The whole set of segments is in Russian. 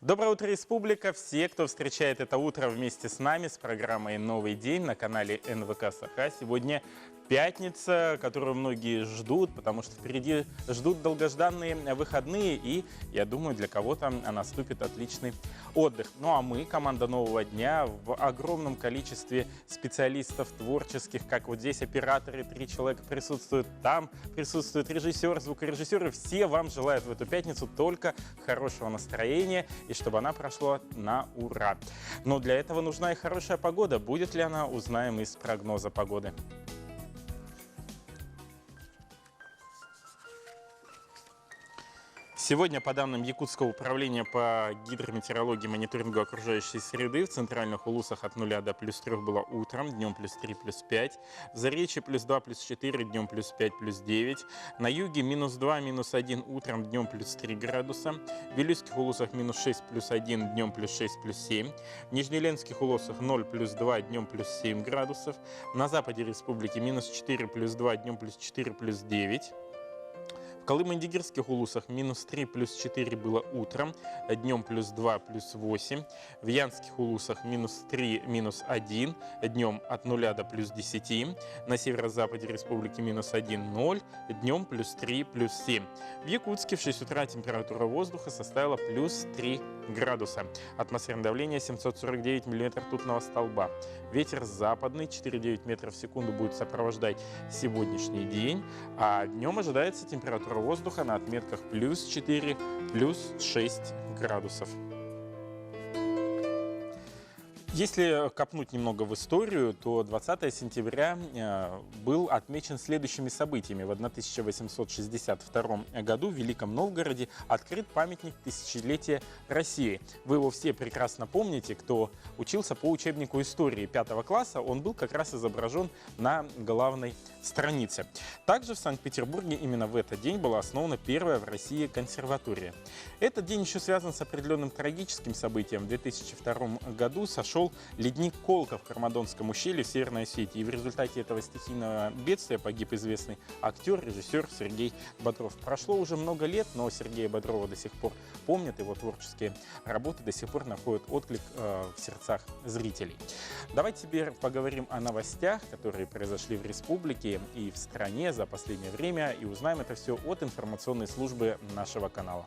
Доброе утро, Республика! Все, кто встречает это утро вместе с нами, с программой «Новый день» на канале НВК Саха. Сегодня пятница, которую многие ждут, потому что впереди ждут долгожданные выходные, и, я думаю, для кого-то наступит отличный отдых. Ну а мы, команда «Нового дня», в огромном количестве специалистов творческих, как вот здесь операторы, 3 человека присутствуют, там присутствует режиссер, звукорежиссеры, все вам желают в эту пятницу только хорошего настроения, и чтобы она прошла на ура. Но для этого нужна и хорошая погода. Будет ли она, узнаем из прогноза погоды. Сегодня, по данным Якутского управления по гидрометеорологии и мониторингу окружающей среды, в центральных улусах от 0 до +3 было утром, днем +3, +5. В Заречье +2, +4, днем +5, +9. На юге -2, -1 утром, днем +3 градуса. В Вилюйских улусах -6, +1, днем +6, +7. В Нижнеленских улусах 0, +2, днем +7 градусов. На западе республики -4, +2, днем +4, +9. В Колымо-Индигирских улусах -3, +4 было утром, днем +2, +8. В Янских улусах -3, -1, днем от 0 до +10. На северо-западе республики -1, 0, днем +3, +7. В Якутске в 6 утра температура воздуха составила +3 градуса. Атмосферное давление 749 мм ртутного столба. Ветер западный 4,9 метров в секунду будет сопровождать сегодняшний день, а днем ожидается температура воздуха на отметках +4, +6 градусов. Если копнуть немного в историю, то 20 сентября был отмечен следующими событиями. В 1862 году в Великом Новгороде открыт памятник тысячелетия России. Вы его все прекрасно помните, кто учился по учебнику истории 5 класса, он был как раз изображен на главной странице. Также в Санкт-Петербурге именно в этот день была основана первая в России консерватория. Этот день еще связан с определенным трагическим событием. В 2002 году сошел ледник Колка в Кармадонском ущелье в Северной Осетии. И в результате этого стихийного бедствия погиб известный актер, режиссер Сергей Бодров. Прошло уже много лет, но Сергея Бодрова до сих пор помнят, его творческие работы до сих пор находят отклик в сердцах зрителей. Давайте теперь поговорим о новостях, которые произошли в республике и в стране за последнее время, и узнаем это все от информационной службы нашего канала.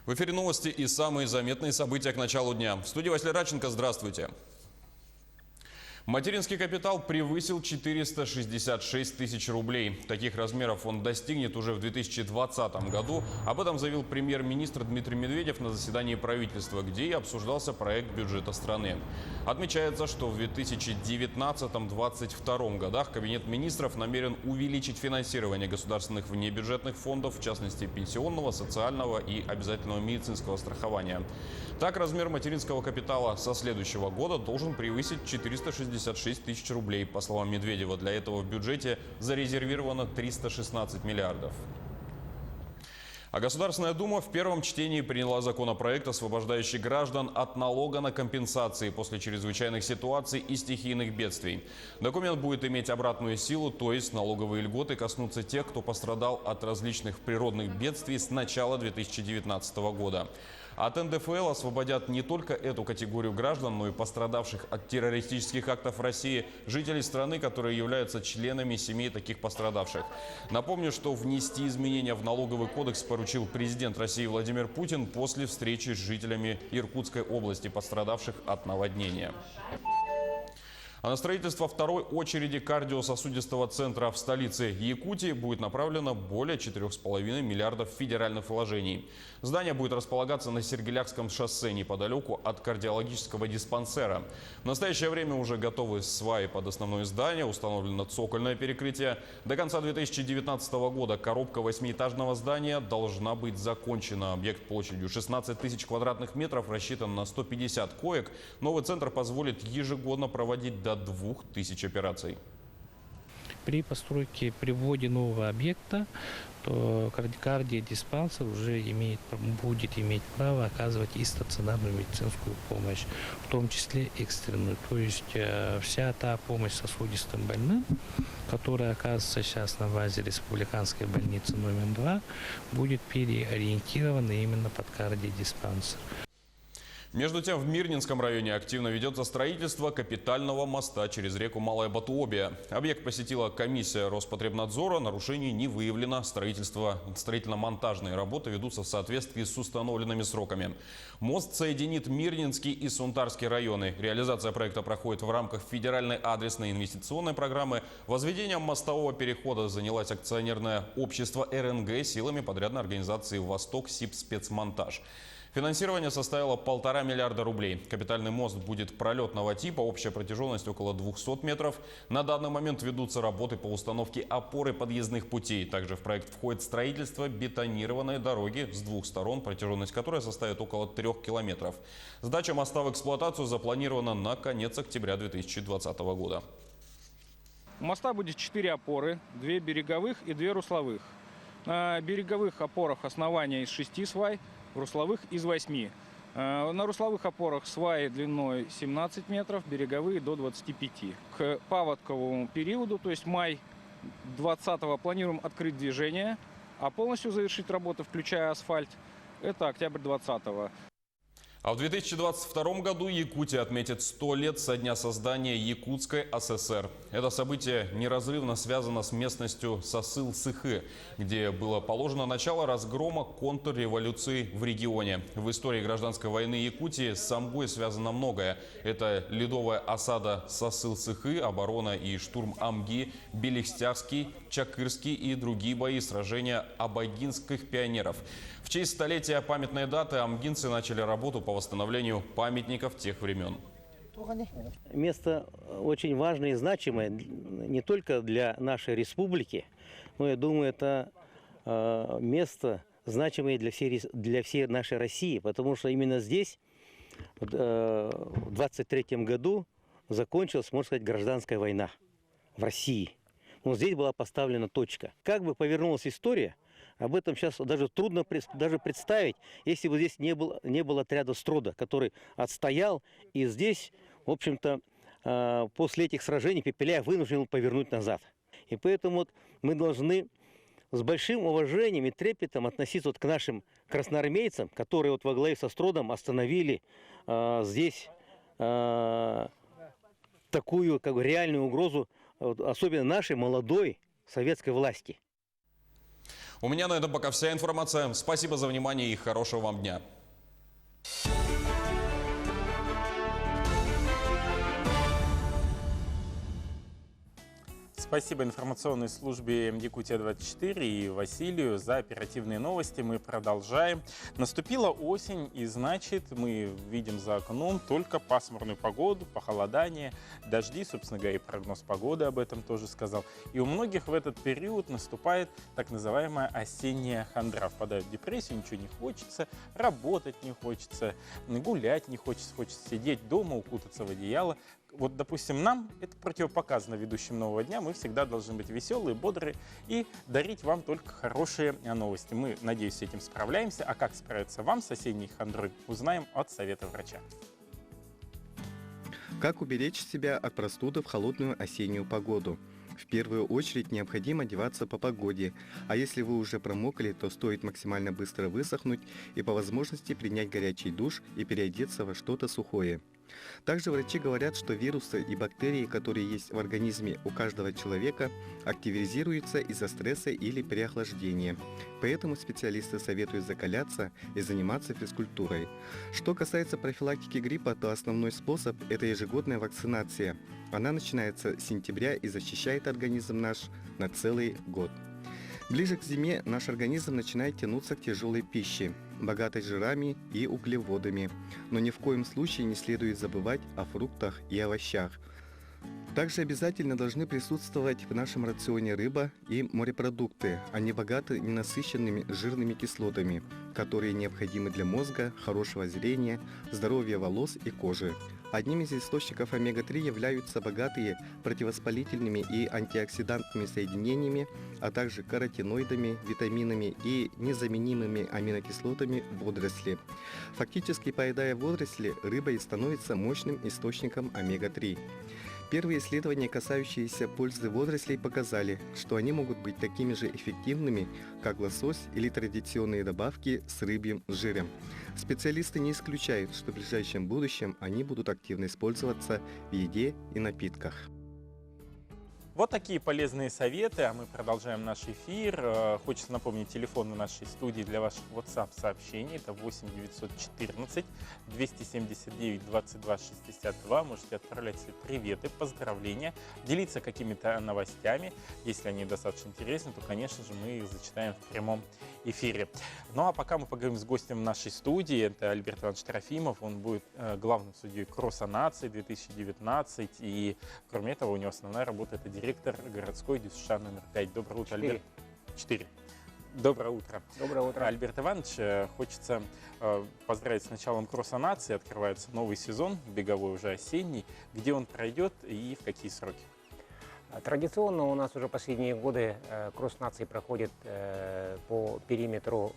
В эфире новости и самые заметные события к началу дня. В студии Василий Радченко. Здравствуйте. Материнский капитал превысил 466 тысяч рублей. Таких размеров он достигнет уже в 2020 году. Об этом заявил премьер-министр Дмитрий Медведев на заседании правительства, где и обсуждался проект бюджета страны. Отмечается, что в 2019-2022 годах Кабинет министров намерен увеличить финансирование государственных внебюджетных фондов, в частности пенсионного, социального и обязательного медицинского страхования. Так, размер материнского капитала со следующего года должен превысить 466 тысяч рублей. По словам Медведева, для этого в бюджете зарезервировано 316 миллиардов. А Государственная Дума в первом чтении приняла законопроект, освобождающий граждан от налога на компенсации после чрезвычайных ситуаций и стихийных бедствий. Документ будет иметь обратную силу, то есть налоговые льготы коснутся тех, кто пострадал от различных природных бедствий с начала 2019 года. От НДФЛ освободят не только эту категорию граждан, но и пострадавших от террористических актов в России жителей страны, которые являются членами семей таких пострадавших. Напомню, что внести изменения в налоговый кодекс поручил президент России Владимир Путин после встречи с жителями Иркутской области, пострадавших от наводнения. А на строительство второй очереди кардиососудистого центра в столице Якутии будет направлено более 4,5 миллиардов федеральных вложений. Здание будет располагаться на Сергелякском шоссе, неподалеку от кардиологического диспансера. В настоящее время уже готовы сваи под основное здание, установлено цокольное перекрытие. До конца 2019 года коробка 8-этажного здания должна быть закончена. Объект площадью 16 тысяч квадратных метров рассчитан на 150 коек. Новый центр позволит ежегодно проводить до 2000 операций. при постройке, при вводе нового объекта, то кардиодиспансер уже будет иметь право оказывать и стационарную медицинскую помощь, в том числе экстренную. То есть вся та помощь сосудистым больным, которая оказывается сейчас на базе республиканской больницы номер 2, будет переориентирована именно под кардиодиспансер. Между тем, в Мирнинском районе активно ведется строительство капитального моста через реку Малая Батуобия. Объект посетила комиссия Роспотребнадзора, нарушений не выявлено. Строительно-монтажные работы ведутся в соответствии с установленными сроками. Мост соединит Мирнинский и Сунтарский районы. Реализация проекта проходит в рамках федеральной адресной инвестиционной программы. Возведением мостового перехода занялось акционерное общество РНГ силами подрядной организации «Восток Сибспецмонтаж». Финансирование составило 1,5 миллиарда рублей. Капитальный мост будет пролетного типа, общая протяженность около 200 метров. На данный момент ведутся работы по установке опоры подъездных путей. Также в проект входит строительство бетонированной дороги с двух сторон, протяженность которой составит около 3 километров. Сдача моста в эксплуатацию запланирована на конец октября 2020 года. У моста будет 4 опоры, 2 береговых и 2 русловых. На береговых опорах основания из 6 свай, в русловых из 8. На русловых опорах сваи длиной 17 метров, береговые до 25. К паводковому периоду, то есть май 20-го, планируем открыть движение, а полностью завершить работы, включая асфальт, это октябрь 20-го. А в 2022 году Якутия отметит 100 лет со дня создания Якутской ССР. Это событие неразрывно связано с местностью Сасыл-Сыхы, где было положено начало разгрома контрреволюции в регионе. В истории гражданской войны Якутии с самбой связано многое. Это ледовая осада Сасыл-Сыхы, оборона и штурм Амги, Белихстярский, Чакырский и другие бои, сражения абайгинских пионеров. В честь столетия памятной даты амгинцы начали работу по восстановлению памятников тех времен. Место очень важное и значимое не только для нашей республики, но, я думаю, это место значимое для всей нашей России, потому что именно здесь в 23-м году закончилась, можно сказать, гражданская война в России. Но здесь была поставлена точка. Как бы повернулась история, об этом сейчас даже трудно даже представить, если бы здесь не было отряда Строда, который отстоял, и здесь, в общем-то, после этих сражений Пепеляев вынужден был повернуть назад. И поэтому вот мы должны с большим уважением и трепетом относиться к нашим красноармейцам, которые вот во главе со Стродом остановили здесь такую как бы реальную угрозу, особенно нашей молодой советской власти. У меня на этом пока вся информация. Спасибо за внимание и хорошего вам дня. Спасибо информационной службе Якутия-24 и Василию за оперативные новости. Мы продолжаем. Наступила осень, и значит, мы видим за окном только пасмурную погоду, похолодание, дожди. Собственно говоря, и прогноз погоды об этом тоже сказал. И у многих в этот период наступает так называемая осенняя хандра. Впадают в депрессию, ничего не хочется, работать не хочется, гулять не хочется, хочется сидеть дома, укутаться в одеяло. Вот, допустим, нам это противопоказано, ведущим «Нового дня». Мы всегда должны быть веселые, бодрые и дарить вам только хорошие новости. Мы, надеюсь, с этим справляемся. А как справиться вам с осенней хандрой, узнаем от совета врача. Как уберечь себя от простуды в холодную осеннюю погоду? В первую очередь необходимо одеваться по погоде, а если вы уже промокли, то стоит максимально быстро высохнуть и по возможности принять горячий душ и переодеться во что-то сухое. Также врачи говорят, что вирусы и бактерии, которые есть в организме у каждого человека, активизируются из-за стресса или переохлаждения. Поэтому специалисты советуют закаляться и заниматься физкультурой. Что касается профилактики гриппа, то основной способ – это ежегодная вакцинация. Она начинается с сентября и защищает организм наш на целый год. Ближе к зиме наш организм начинает тянуться к тяжелой пище, богатой жирами и углеводами. Но ни в коем случае не следует забывать о фруктах и овощах. Также обязательно должны присутствовать в нашем рационе рыба и морепродукты. Они богаты ненасыщенными жирными кислотами, которые необходимы для мозга, хорошего зрения, здоровья волос и кожи. Одним из источников омега-3 являются богатые противовоспалительными и антиоксидантными соединениями, а также каротиноидами, витаминами и незаменимыми аминокислотами водоросли. Фактически, поедая водоросли, рыба и становится мощным источником омега-3. Первые исследования, касающиеся пользы водорослей, показали, что они могут быть такими же эффективными, как лосось или традиционные добавки с рыбьим жиром. Специалисты не исключают, что в ближайшем будущем они будут активно использоваться в еде и напитках. Вот такие полезные советы, а мы продолжаем наш эфир. Хочется напомнить телефон на нашей студии для ваших WhatsApp-сообщений. Это 8 914 279 22 62. Можете отправлять свои приветы, поздравления, делиться какими-то новостями. Если они достаточно интересны, то, конечно же, мы их зачитаем в прямом эфире. Ну а пока мы поговорим с гостем нашей студии. Это Альберт Иванович Трофимов. Он будет главным судьей Кросса нации 2019. И, кроме этого, у него основная работа — это директор городской ДЮСШ номер 5. Доброе утро, Альберт. 4. Доброе утро. Доброе утро. Альберт Иванович, хочется поздравить с началом Кросса нации. Открывается новый сезон, беговой уже осенний. Где он пройдет и в какие сроки? Традиционно у нас уже последние годы Кросс нации проходит по периметру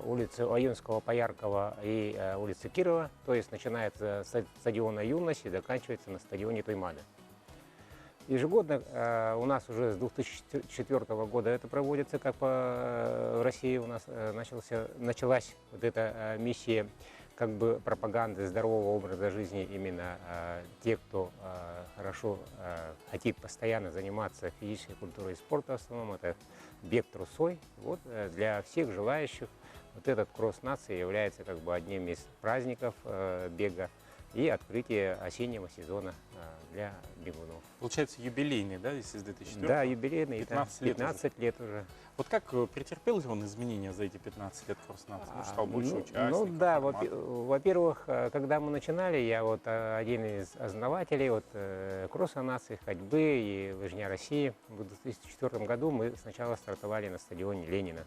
улицы Аюнского, Пояркова и улицы Кирова. То есть начинается с стадиона «Юность» и заканчивается на стадионе Туймада. Ежегодно у нас уже с 2004 года это проводится, как в России у нас началась вот эта миссия как бы пропаганды здорового образа жизни. Именно те, кто хорошо хотит постоянно заниматься физической культурой и спортом, в основном это бег трусой. Вот для всех желающих вот этот кросс нации является как бы одним из праздников бега и открытие осеннего сезона для бегунов. Получается юбилейный, да, если с 2004? Да, юбилейный, 15 лет уже. Вот как претерпел ли он изменения за эти 15 лет Кросс нации? Стал больше участников? Ну да, формат? во-первых, когда мы начинали, я вот один из основателей вот, Кросса нации, ходьбы и лыжня России. В 2004 году мы сначала стартовали на стадионе Ленина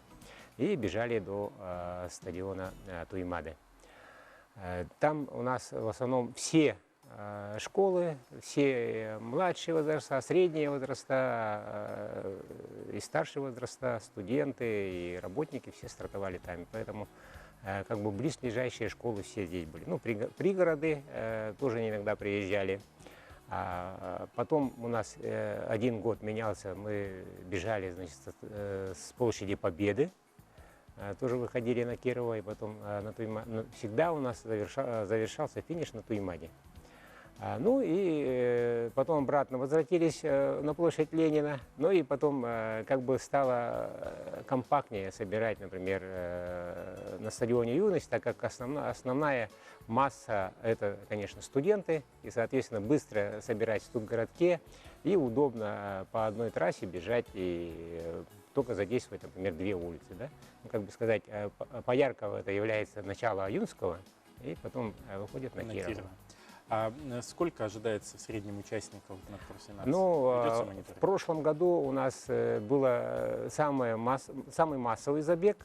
и бежали до стадиона Туймады. Там у нас в основном все школы, все младшие возраста, средние возраста и старшие возраста, студенты и работники все стартовали там. Поэтому как бы близлежащие школы все здесь были. Ну, пригороды тоже иногда приезжали. Потом у нас один год менялся, мы бежали, значит, с площади Победы. Тоже выходили на Кирова, и потом на Туймаде. Всегда у нас завершался финиш на Туймаде. Ну и потом обратно возвратились на площадь Ленина. Ну и потом как бы стало компактнее собирать, например, на стадионе «Юность», так как основная масса – это, конечно, студенты. И, соответственно, быстро собирать в студгородке и удобно по одной трассе бежать и только задействовать, например, 2 улицы. Да? Ну, как бы сказать, Поярково это является начало Аюнского, и потом выходит на Кирова. А сколько ожидается в среднем участников на Кроссе нации? Ну, в прошлом году у нас был самый массовый забег,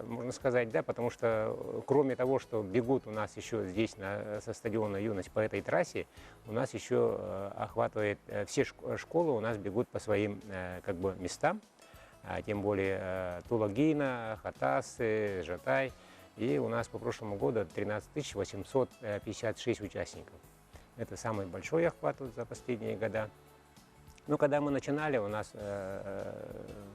можно сказать, да, потому что кроме того, что бегут у нас еще здесь со стадиона «Юность» по этой трассе, у нас еще охватывает все школы, у нас бегут по своим как бы местам, тем более Тулагина, Хатасы, Жатай. И у нас по прошлому году 13 856 участников. Это самый большой охват за последние года. Но когда мы начинали, у нас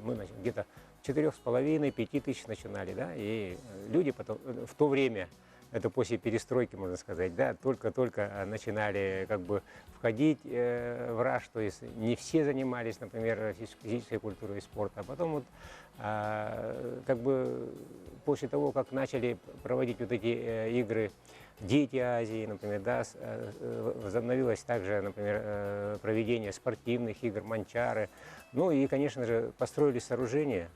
мы где-то 4,5-5 тысяч начинали, да, и люди потом, в то время, это после перестройки, можно сказать, да, только-только начинали как бы входить в раж, то есть не все занимались, например, физической культурой и спортом. А потом вот как бы после того, как начали проводить вот эти игры «Дети Азии», например, да, возобновилось также, например, проведение спортивных игр «Манчары». Ну и, конечно же, построили сооружения,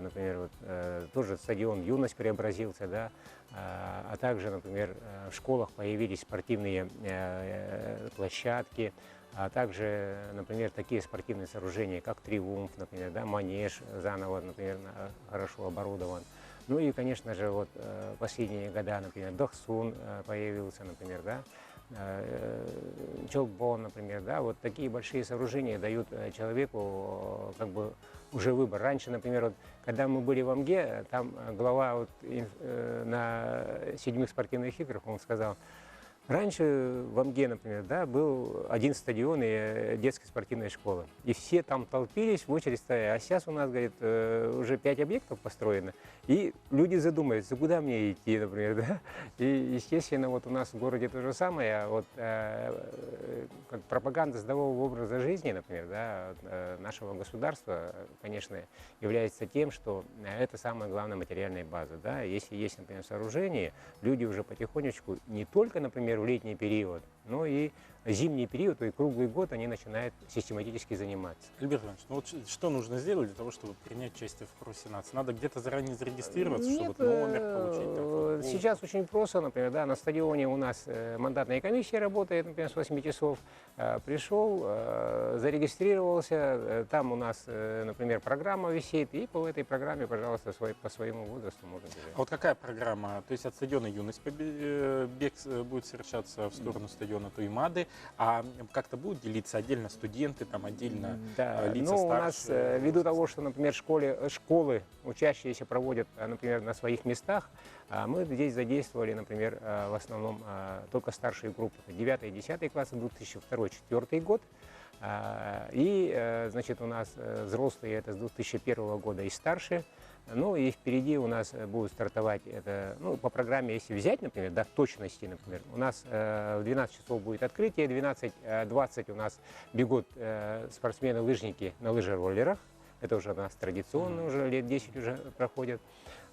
например, вот, тоже стадион «Юность» преобразился, да, а также, например, в школах появились спортивные площадки, а также, например, такие спортивные сооружения, как «Триумф», например, да, «Манеж» заново, например, хорошо оборудован. Ну и, конечно же, вот последние года, например, «Дохсун» появился, например, да, Челбон, например, да, вот такие большие сооружения дают человеку как бы уже выбор. Раньше, например, вот, когда мы были в Амге, там глава вот, на 7 спортивных играх, он сказал, раньше в Амге, например, да, был один стадион и детская спортивная школа. И все там толпились, в очередь стояли. А сейчас у нас, говорит, уже 5 объектов построено. И люди задумаются, куда мне идти, например, да. И, естественно, вот у нас в городе то же самое. А вот как пропаганда здорового образа жизни, например, да, нашего государства, конечно, является тем, что это самая главная материальная база. Да. Если есть, например, сооружение, люди уже потихонечку не только, например, в летний период, но и зимний период, и круглый год они начинают систематически заниматься. Альберт Иванович, ну вот что нужно сделать для того, чтобы принять участие в курсе нации? Надо где-то заранее зарегистрироваться, Нет, чтобы номер получить? Там, сейчас очень просто, например, да, на стадионе у нас мандатная комиссия работает, например, с 8 часов. Пришел, зарегистрировался, там у нас, например, программа висит, и по этой программе, пожалуйста, по своему возрасту можно бежать. А вот какая программа? То есть от стадиона «Юность» бег будет совершаться в сторону стадиона Туймады, а как-то будут делиться отдельно студенты, там отдельно лица ну, старше? у нас, ввиду того, что, например, школы учащиеся проводят, например, на своих местах, мы здесь задействовали, например, в основном только старшие группы, 9 и 10 классы, 2002-2004 год. И, значит, у нас взрослые это с 2001 года и старше. Ну и впереди у нас будут стартовать это, ну, по программе, если взять, например, да, точности, например, у нас в 12 часов будет открытие, 12:20 у нас бегут спортсмены-лыжники на лыжероллерах. Это уже у нас традиционно, уже лет 10 уже проходит.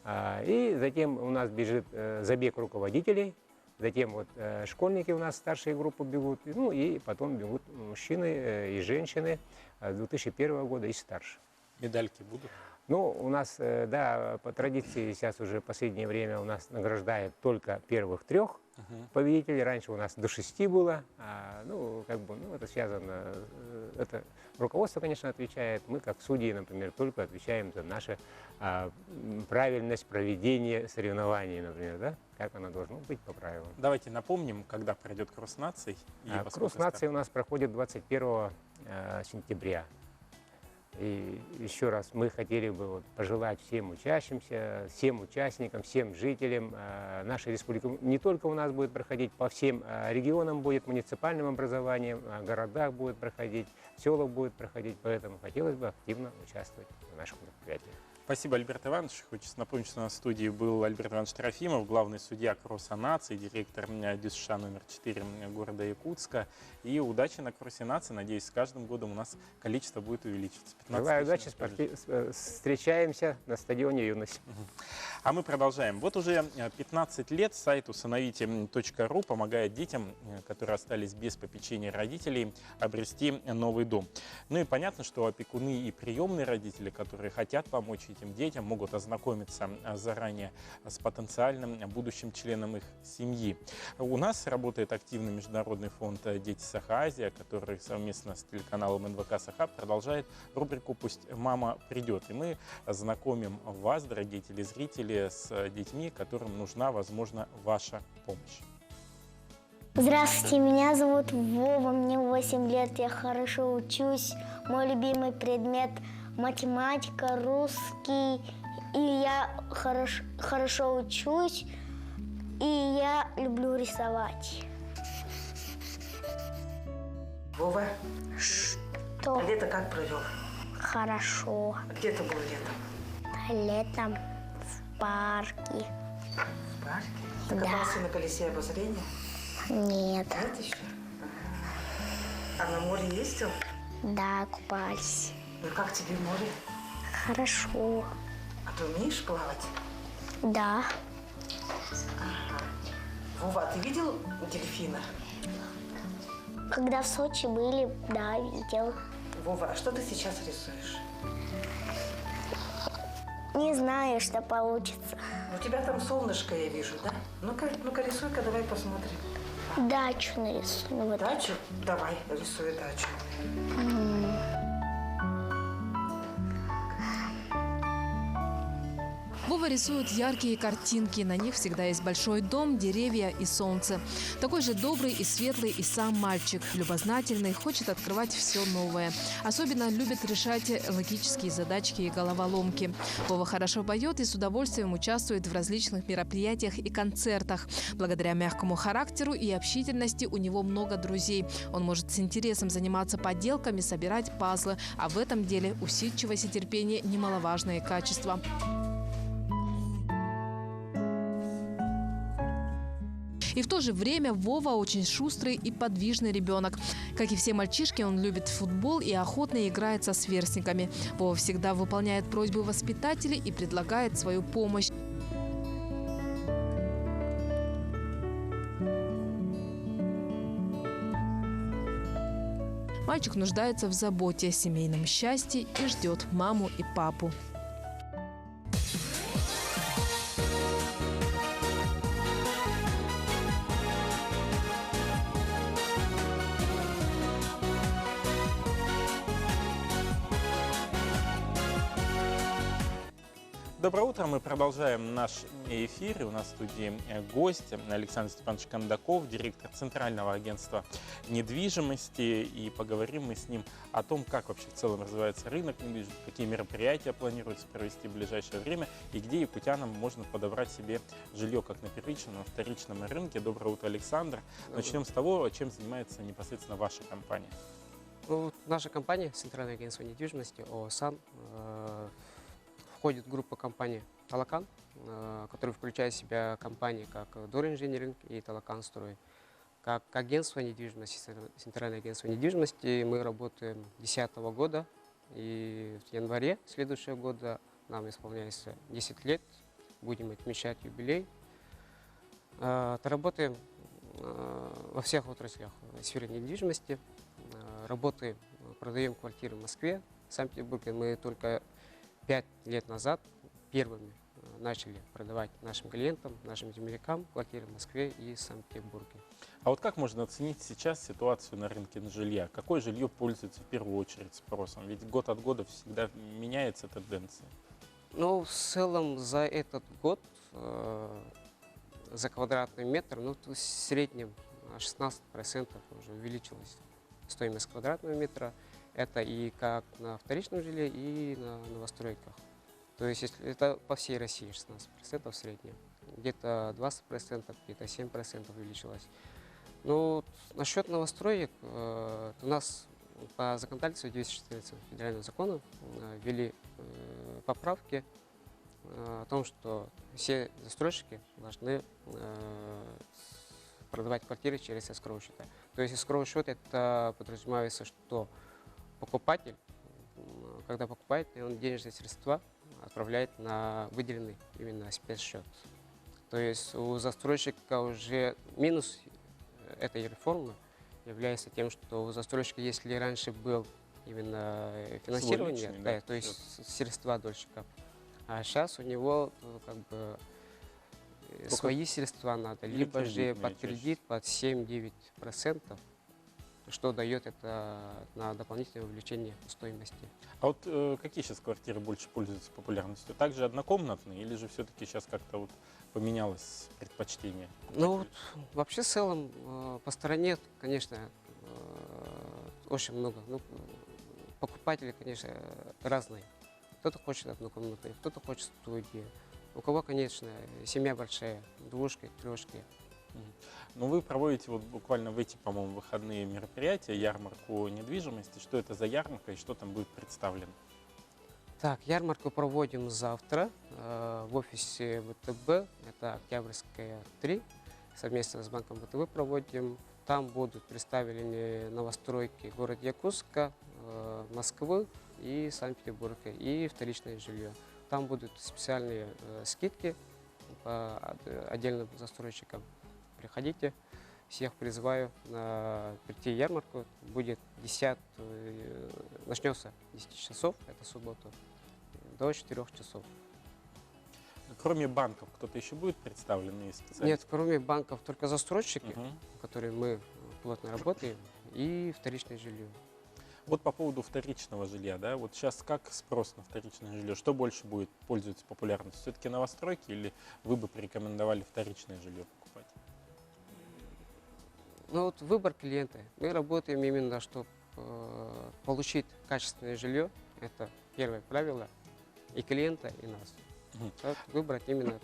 И затем у нас бежит забег руководителей, затем вот школьники у нас старшие группы бегут, ну и потом бегут мужчины и женщины с 2001 года и старше. Медальки будут? Ну, у нас, да, по традиции сейчас уже в последнее время у нас награждают только первых 3 победителей. Раньше у нас до 6 было. Ну, как бы, ну, это связано, это руководство, конечно, отвечает. Мы, как судьи, например, только отвечаем за нашу правильность проведения соревнований, например, да, как оно должно быть по правилам. Давайте напомним, когда пройдет кросс наций. Кросс наций у нас проходит 21 сентября. И еще раз мы хотели бы вот пожелать всем учащимся, всем участникам, всем жителям нашей республики. Не только у нас будет проходить, по всем регионам будет муниципальным образованием, городах будет проходить, в селах будет проходить. Поэтому хотелось бы активно участвовать в наших мероприятиях. Спасибо, Альберт Иванович. Хочется напомнить, что у нас в студии был Альберт Иванович Трофимов, главный судья кросса наций, директор ДЮСШ номер 4 города Якутска. И удачи на кроссе наций. Надеюсь, с каждым годом у нас количество будет увеличиваться. Желаю удачи. Встречаемся на стадионе «Юность». А мы продолжаем. Вот уже 15 лет сайт усыновите.ру помогает детям, которые остались без попечения родителей, обрести новый дом. Ну и понятно, что опекуны и приемные родители, которые хотят помочь этим детям, могут ознакомиться заранее с потенциальным будущим членом их семьи. У нас работает активный международный фонд «Дети Саха-Азия», который совместно с телеканалом НВК Саха продолжает рубрику «Пусть мама придет». И мы знакомим вас, дорогие телезрители, с детьми, которым нужна, возможно, ваша помощь. Здравствуйте, меня зовут Вова, мне 8 лет, я хорошо учусь. Мой любимый предмет – математика, русский. И я хорошо учусь, и я люблю рисовать. Вова, Что? лето как провел? Хорошо. Где ты был летом? Летом в парке. В парке? Ты Да. катался на колесе обозрения? Нет. Нет еще? А на море ездил? Да, купались. Ну как тебе море? Хорошо. А ты умеешь плавать? Да. Вова, а ты видел дельфина? Когда в Сочи были, да, видел. Вова, а что ты сейчас рисуешь? Не знаю, что получится. У тебя там солнышко, я вижу, да? Ну-ка рисуй-ка, давай посмотрим. Дачу нарисую. Вот. Дачу? Давай, рисуй дачу. Вова Вова рисует яркие картинки. На них всегда есть большой дом, деревья и солнце. Такой же добрый и светлый и сам мальчик. Любознательный, хочет открывать все новое. Особенно любит решать логические задачки и головоломки. Вова хорошо поет и с удовольствием участвует в различных мероприятиях и концертах. Благодаря мягкому характеру и общительности у него много друзей. Он может с интересом заниматься поделками, собирать пазлы. А в этом деле усидчивость и терпение – немаловажные качества. И в то же время Вова очень шустрый и подвижный ребенок. Как и все мальчишки, он любит футбол и охотно играет со сверстниками. Вова всегда выполняет просьбы воспитателей и предлагает свою помощь. Мальчик нуждается в заботе, семейном счастье и ждет маму и папу. Доброе утро. Мы продолжаем наш эфир. И у нас в студии гость Александр Степанович Кондаков, директор Центрального агентства недвижимости. И поговорим мы с ним о том, как вообще в целом развивается рынок недвижимости, какие мероприятия планируется провести в ближайшее время и где якутянам можно подобрать себе жилье как на первичном, на вторичном рынке. Доброе утро, Александр. Начнем с того, чем занимается непосредственно ваша компания. Ну, наша компания, Центральное агентство недвижимости, ООСАН, входит группа компаний «Талакан», которая включает в себя компании как «Доринжиниринг» и «Талакан Строй». Как агентство недвижимости, Центральное агентство недвижимости, мы работаем 2010 года, и в январе следующего года нам исполняется 10 лет, будем отмечать юбилей. Работаем во всех отраслях в сфере недвижимости, работаем, продаем квартиры в Москве, в Санкт-Петербурге. Мы только 5 лет назад первыми начали продавать нашим клиентам, нашим землякам квартиры в Москве и Санкт-Петербурге. А вот как можно оценить сейчас ситуацию на рынке жилья? Какое жилье пользуется в первую очередь спросом? Ведь год от года всегда меняется тенденция. Ну, в целом за этот год за квадратный метр, ну, в среднем 16% уже увеличилась стоимость квадратного метра. Это и как на вторичном жилье, и на новостройках. То есть если это по всей России 16% в среднем. Где-то 20%, где-то 7% увеличилось. Ну, насчет новостроек, у нас по законодательству 214 федерального закона ввели поправки о том, что все застройщики должны продавать квартиры через escrow счета. То есть escrow счет это подразумевается, что покупатель, когда покупает, он денежные средства отправляет на выделенный именно спецсчет. То есть у застройщика уже минус этой реформы является тем, что у застройщика, если раньше был именно финансирование, личный, да, то есть средства дольщиков, а сейчас у него как бы свои средства надо, либо же под кредит под 7-9%. Что дает это на дополнительное увеличение стоимости. А вот какие сейчас квартиры больше пользуются популярностью? Также однокомнатные или же все-таки сейчас как-то вот поменялось предпочтение? Ну, вообще в целом по стране, конечно, очень много. Ну, покупатели, конечно, разные. Кто-то хочет однокомнатные, кто-то хочет студии. У кого, конечно, семья большая, двушки, трешки. Но вы проводите вот буквально в эти, по-моему, выходные мероприятия, ярмарку недвижимости. Что это за ярмарка и что там будет представлено? Так, ярмарку проводим завтра в офисе ВТБ, это Октябрьская 3, совместно с банком ВТБ проводим. Там будут представлены новостройки города Якутска, Москвы и Санкт-Петербурга, и вторичное жилье. Там будут специальные скидки по отдельным застройщикам. Приходите, всех призываю прийти в ярмарку. Будет начнется 10 часов, это суббота, до 4 часов. Кроме банков, кто-то еще будет представлен? Нет, кроме банков только застройщики, которые мы плотно работаем, и вторичное жилье. Вот по поводу вторичного жилья, да, вот сейчас как спрос на вторичное жилье? Что больше будет пользоваться популярностью? Все-таки новостройки или вы бы порекомендовали вторичное жилье покупать? Ну вот выбор клиента. Мы работаем именно, чтобы получить качественное жилье. Это первое правило и клиента, и нас. Мгм. Вот выбрать именно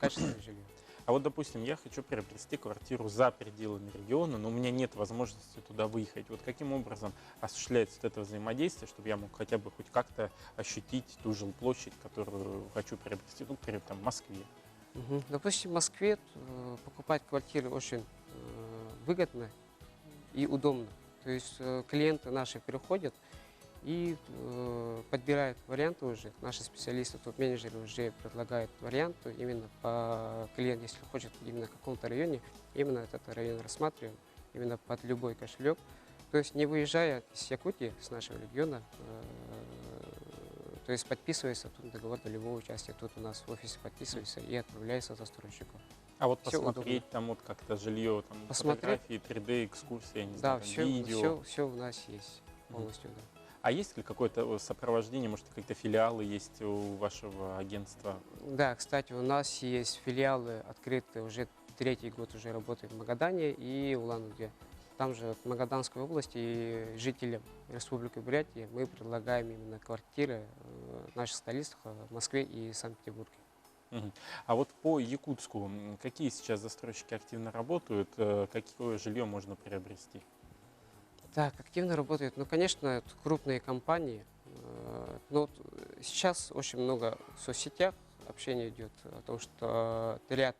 качественное жилье. А вот, допустим, я хочу приобрести квартиру за пределами региона, но у меня нет возможности туда выехать. Вот каким образом осуществляется вот это взаимодействие, чтобы я мог хотя бы хоть как-то ощутить ту жилплощадь, которую хочу приобрести, ну, например, там, в Москве? Допустим, в Москве покупать квартиры очень выгодно и удобно. То есть клиенты наши приходят и подбирают варианты уже. Наши специалисты, топ-менеджеры уже предлагают варианты именно по клиенту, если хочет именно в каком-то районе, именно этот район рассматриваем, именно под любой кошелек. То есть не выезжая из Якутии, с нашего региона, то есть подписывается тут договор долевого участия, тут у нас в офисе подписывается и отправляется застройщику. А вот Всё посмотреть удобно. там вот как-то жилье, там Посмотреть. фотографии, 3D, экскурсии, я не Да, знаю, там, видео. все у нас есть полностью, да. А есть ли какое-то сопровождение, может, какие-то филиалы есть у вашего агентства? Да, кстати, у нас есть филиалы открыты уже третий год, уже работаем в Магадане и Улан-Удэ. Там же в Магаданской области и жителям Республики Бурятия мы предлагаем именно квартиры в наших столицах в Москве и Санкт-Петербурге. Мгм. А вот по Якутску, какие сейчас застройщики активно работают, какое жилье можно приобрести? Так, активно работают. Ну, конечно, это крупные компании. Но вот сейчас очень много в соцсетях общения идет о том, что ряд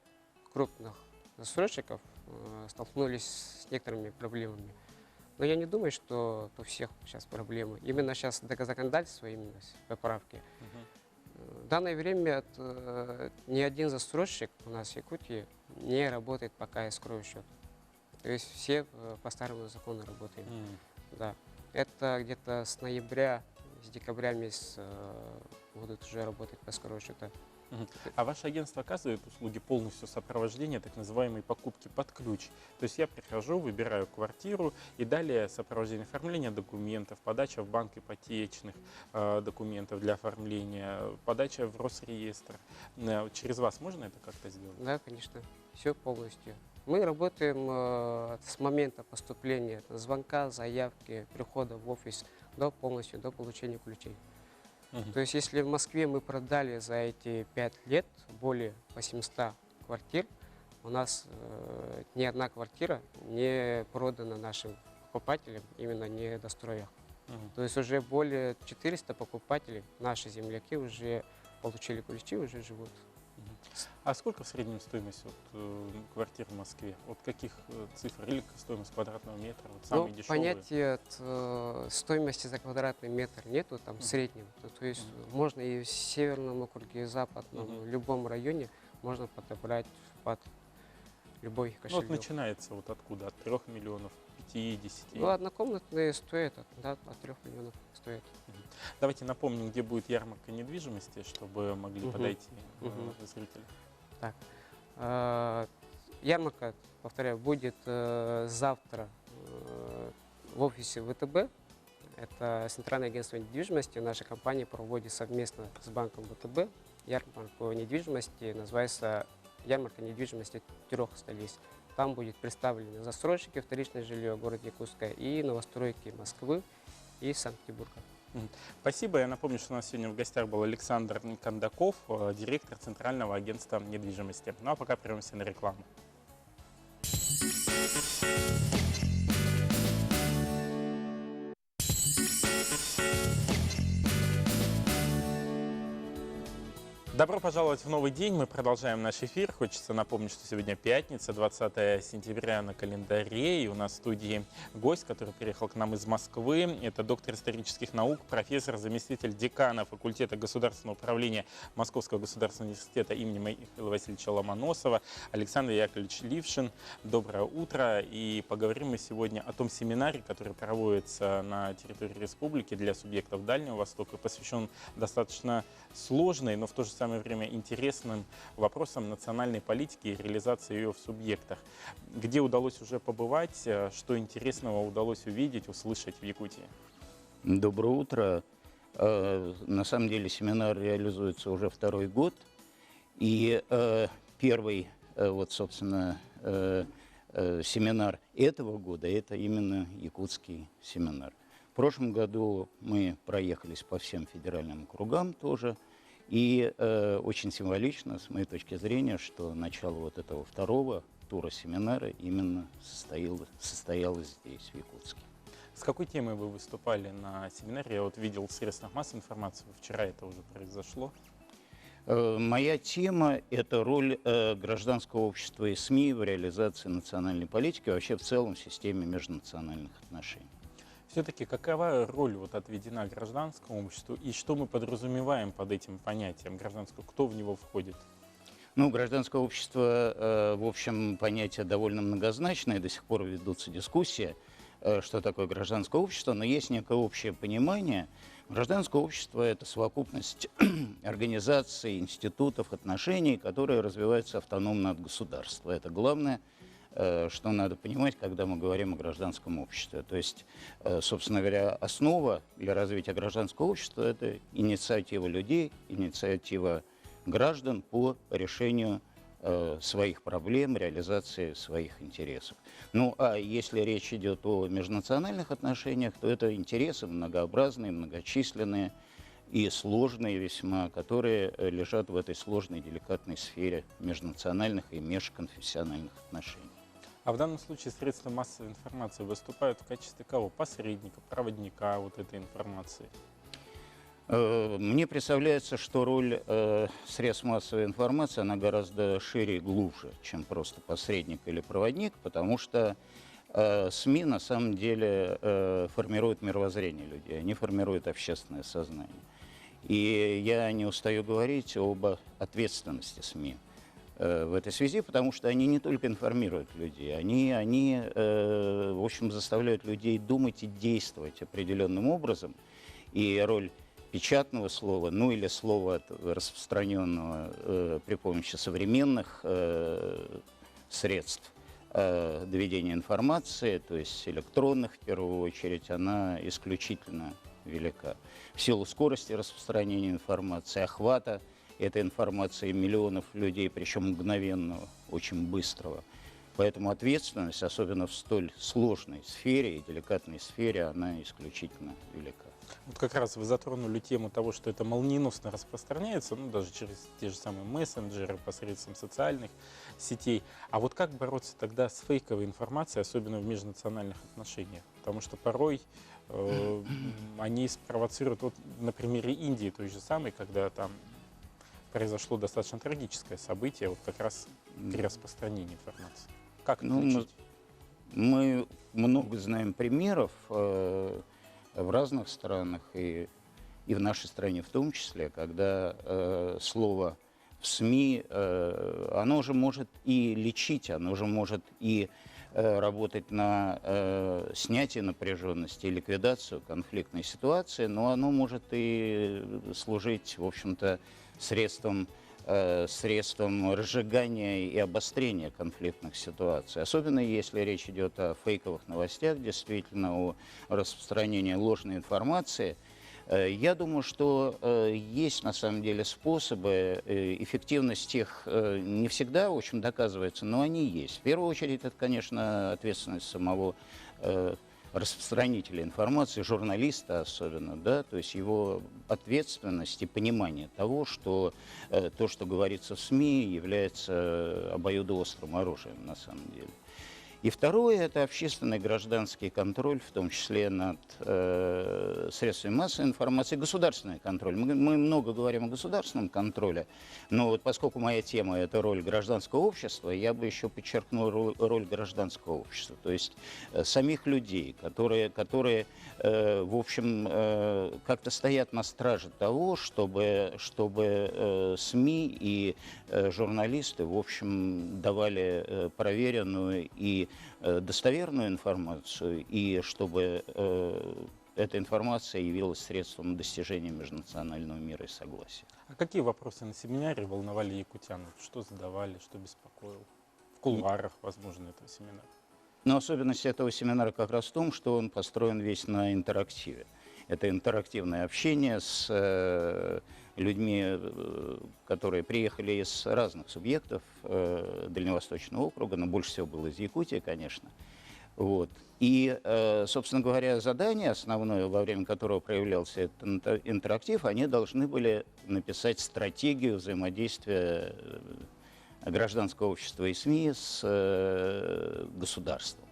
крупных застройщиков столкнулись с некоторыми проблемами. Но я не думаю, что у всех сейчас проблемы. Именно сейчас законодательство, именно поправки. В данное время ни один застройщик у нас в Якутии не работает пока эскроу счет. То есть все по старому закону работаем. Да. Это где-то с ноября, с декабря месяца будут уже работать по эскроу счета. А ваше агентство оказывает услуги полностью сопровождения, так называемой покупки под ключ? То есть я прихожу, выбираю квартиру, и далее сопровождение оформления документов, подача в банк ипотечных документов для оформления, подача в Росреестр. Через вас можно это как-то сделать? Да, конечно, все полностью. Мы работаем с момента поступления звонка, заявки, прихода в офис полностью до получения ключей. То есть, если в Москве мы продали за эти 5 лет более 800 квартир, у нас ни одна квартира не продана нашим покупателям, именно не достроях. То есть уже более 400 покупателей, наши земляки, уже получили ключи, уже живут. А сколько в среднем стоимость квартир в Москве? Вот каких цифр? Или стоимость квадратного метра? Вот самые дешевые? Понятия стоимости за квадратный метр нету там в среднем. То есть можно и в северном округе, и в западном, в любом районе можно подобрать под любой Ну, кошелек. вот начинается вот откуда? От 3 миллионов, 5-10? Ну, однокомнатные стоят, от 3 миллионов стоят. Давайте напомним, где будет ярмарка недвижимости, чтобы могли подойти зрители. Так. Ярмарка, повторяю, будет завтра в офисе ВТБ. Это Центральное агентство недвижимости. Наша компания проводит совместно с банком ВТБ ярмарку недвижимости. Называется ярмарка недвижимости 3 столиц. Там будет представлены застройщики, вторичное жилье города Якутска и новостройки Москвы и Санкт-Петербурга. Спасибо. Я напомню, что у нас сегодня в гостях был Александр Кондаков, директор Центрального агентства недвижимости. Ну а пока прервемся на рекламу. Добро пожаловать в новый день. Мы продолжаем наш эфир. Хочется напомнить, что сегодня пятница, 20 сентября на календаре. И у нас в студии гость, который приехал к нам из Москвы. Это доктор исторических наук, профессор, заместитель декана факультета государственного управления Московского государственного университета имени Михаила Васильевича Ломоносова Александр Яковлевич Лившин. Доброе утро. И поговорим мы сегодня о том семинаре, который проводится на территории республики для субъектов Дальнего Востока. Посвящен достаточно сложной, но в то же самое время интересным вопросам национальной политики и реализации ее в субъектах. Где удалось уже побывать, что интересного удалось увидеть, услышать в Якутии? Доброе утро. На самом деле семинар реализуется уже второй год. И первый, вот, собственно, семинар этого года – это именно якутский семинар. В прошлом году мы проехались по всем федеральным округам тоже. И очень символично, с моей точки зрения, что начало вот этого второго тура семинара именно состоялось здесь, в Якутске. С какой темой вы выступали на семинаре? Я вот видел в средствах массовой информации, вчера это уже произошло. Моя тема – это роль гражданского общества и СМИ в реализации национальной политики, вообще в целом в системе межнациональных отношений. Все-таки какова роль вот отведена гражданскому обществу и что мы подразумеваем под этим понятием гражданского? Кто в него входит? Ну, гражданское общество, в общем, понятие довольно многозначное, до сих пор ведутся дискуссии, что такое гражданское общество, но есть некое общее понимание. Гражданское общество – это совокупность организаций, институтов, отношений, которые развиваются автономно от государства. Это главное, что надо понимать, когда мы говорим о гражданском обществе. То есть, собственно говоря, основа для развития гражданского общества – это инициатива людей, инициатива граждан по решению своих проблем, реализации своих интересов. Ну, а если речь идет о межнациональных отношениях, то это интересы многообразные, многочисленные и сложные весьма, которые лежат в этой сложной, деликатной сфере межнациональных и межконфессиональных отношений. А в данном случае средства массовой информации выступают в качестве кого? Посредника, проводника вот этой информации? Мне представляется, что роль средств массовой информации, она гораздо шире и глубже, чем просто посредник или проводник, потому что СМИ на самом деле формируют мировоззрение людей, они формируют общественное сознание. И я не устаю говорить об ответственности СМИ в этой связи, потому что они не только информируют людей, они в общем, заставляют людей думать и действовать определенным образом. И роль печатного слова, ну или слова, распространенного при помощи современных средств доведения информации, то есть электронных в первую очередь, она исключительно велика. В силу скорости распространения информации, охвата этой информации миллионов людей, причем мгновенного, очень быстрого. Поэтому ответственность, особенно в столь сложной сфере и деликатной сфере, она исключительно велика. Вот как раз вы затронули тему того, что это молниеносно распространяется, ну, даже через те же самые мессенджеры, посредством социальных сетей. А вот как бороться тогда с фейковой информацией, особенно в межнациональных отношениях? Потому что порой они спровоцируют, вот на примере Индии той же самой, когда там произошло достаточно трагическое событие, вот как раз при распространении информации. Как отключить? Мы много знаем примеров в разных странах, и в нашей стране в том числе, когда слово в СМИ, оно же может и лечить, оно же может и работать на снятие напряженности и ликвидацию конфликтной ситуации, но оно может и служить, в общем-то, средством разжигания и обострения конфликтных ситуаций. Особенно если речь идет о фейковых новостях, действительно о распространении ложной информации. Я думаю, что есть на самом деле способы, эффективность их не всегда, в общем, доказывается, но они есть. В первую очередь, это, конечно, ответственность самого распространителя информации, журналиста особенно, да, то есть его ответственность и понимание того, что то, что говорится в СМИ, является обоюдоострым оружием на самом деле. И второе – это общественный гражданский контроль, в том числе над средствами массовой информации, государственный контроль. Мы много говорим о государственном контроле, но вот поскольку моя тема – это роль гражданского общества, я бы еще подчеркнул роль гражданского общества, то есть самих людей, которые в общем, как-то стоят на страже того, чтобы СМИ и журналисты, в общем, давали проверенную и достоверную информацию, и чтобы эта информация явилась средством достижения межнационального мира и согласия. А какие вопросы на семинаре волновали якутян? Что задавали, что беспокоило? В кулуарах, возможно, этого семинара? Но особенность этого семинара как раз в том, что он построен весь на интерактиве. это интерактивное общение с людьми, которые приехали из разных субъектов Дальневосточного округа, но больше всего было из Якутии, конечно. Вот. И, собственно говоря, задание основное, во время которого проявлялся этот интерактив, они должны были написать стратегию взаимодействия гражданского общества и СМИ с государством.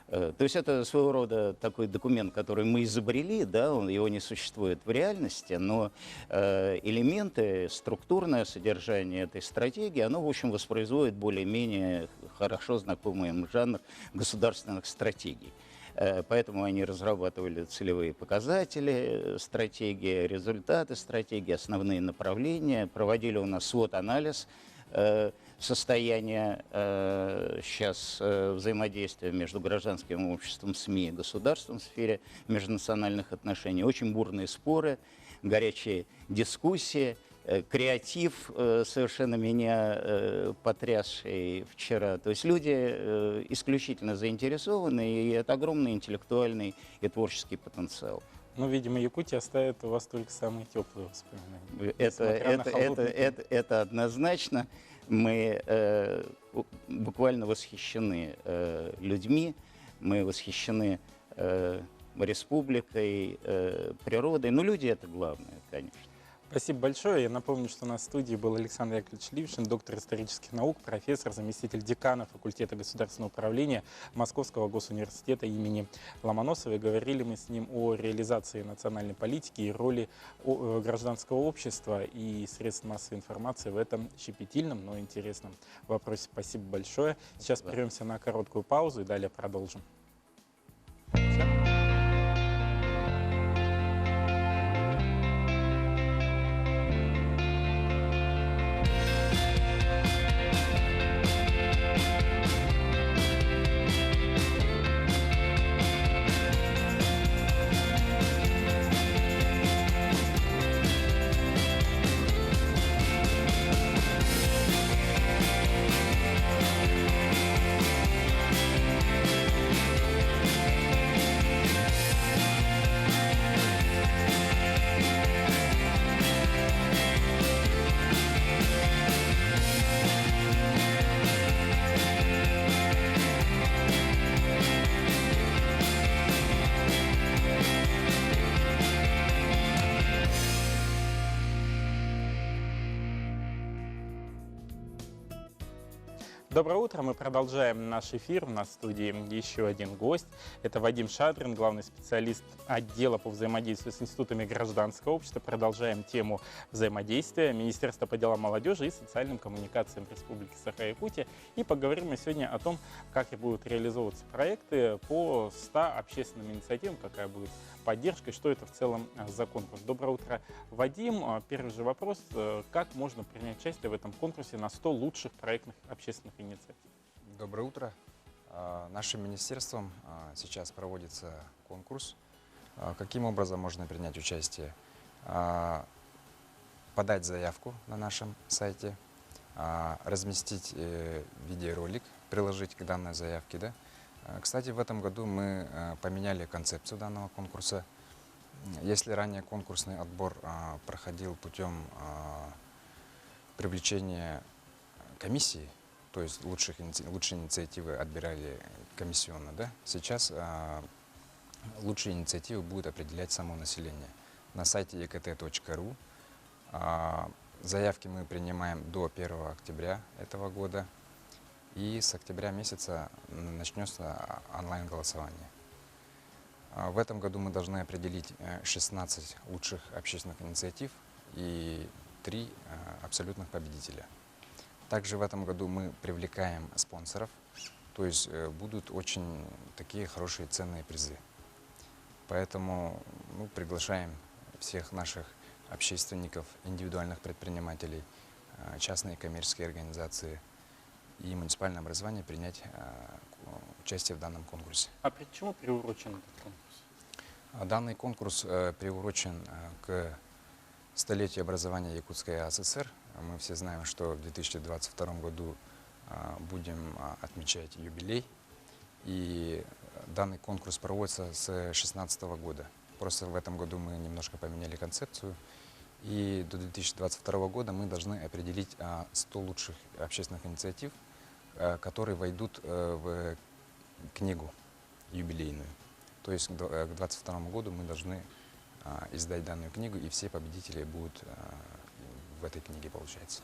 То есть это своего рода такой документ, который мы изобрели, да, его не существует в реальности, но элементы, структурное содержание этой стратегии, оно, в общем, воспроизводит более-менее хорошо знакомый им жанр государственных стратегий. Поэтому они разрабатывали целевые показатели стратегии, результаты стратегии, основные направления, проводили у нас свод-анализ состояние сейчас взаимодействия между гражданским обществом, СМИ и государством в сфере межнациональных отношений. Очень бурные споры, горячие дискуссии, креатив, совершенно меня потрясший вчера. То есть люди исключительно заинтересованы, и это огромный интеллектуальный и творческий потенциал. Ну, видимо, Якутия оставит у вас только самые теплые воспоминания. Это однозначно. Мы буквально восхищены людьми, мы восхищены республикой, природой. Но люди — это главное, конечно. Спасибо большое. Я напомню, что у нас в студии был Александр Яковлевич Лившин, доктор исторических наук, профессор, заместитель декана факультета государственного управления Московского госуниверситета имени Ломоносова. И говорили мы с ним о реализации национальной политики и роли гражданского общества и средств массовой информации в этом щепетильном, но интересном вопросе. Спасибо большое. Сейчас прервемся на короткую паузу и далее продолжим. Доброе утро. Мы продолжаем наш эфир. У нас в студии еще один гость. Это Вадим Шадрин, главный специалист отдела по взаимодействию с институтами гражданского общества. Продолжаем тему взаимодействия Министерства по делам молодежи и социальным коммуникациям Республики Саха-Якутия. И поговорим мы сегодня о том, как будут реализовываться проекты по 100 общественным инициативам, какая будет поддержка и что это в целом за конкурс. Доброе утро, Вадим. Первый же вопрос. Как можно принять участие в этом конкурсе на 100 лучших проектных общественных инициатив? Доброе утро. Нашим министерством сейчас проводится конкурс. Каким образом можно принять участие? Подать заявку на нашем сайте, разместить видеоролик, приложить к данной заявке. Да? Кстати, в этом году мы поменяли концепцию данного конкурса. Если ранее конкурсный отбор проходил путем привлечения комиссии, то есть лучшие инициативы отбирали комиссионно, да? Сейчас лучшие инициативы будет определять само население. На сайте ekt.ru заявки мы принимаем до 1 октября этого года, и с октября месяца начнется онлайн-голосование. В этом году мы должны определить 16 лучших общественных инициатив и 3 абсолютных победителя. Также в этом году мы привлекаем спонсоров, то есть будут очень такие хорошие ценные призы. Поэтому приглашаем всех наших общественников, индивидуальных предпринимателей, частные коммерческие организации и муниципальное образование принять участие в данном конкурсе. А почему приурочен этот конкурс? Данный конкурс приурочен к столетию образования Якутской АССР. Мы все знаем, что в 2022 году будем отмечать юбилей. И данный конкурс проводится с 2016 года. Просто в этом году мы немножко поменяли концепцию. И до 2022 года мы должны определить 100 лучших общественных инициатив, которые войдут в книгу юбилейную. То есть к 2022 году мы должны издать данную книгу, и все победители будут в этой книге, получается.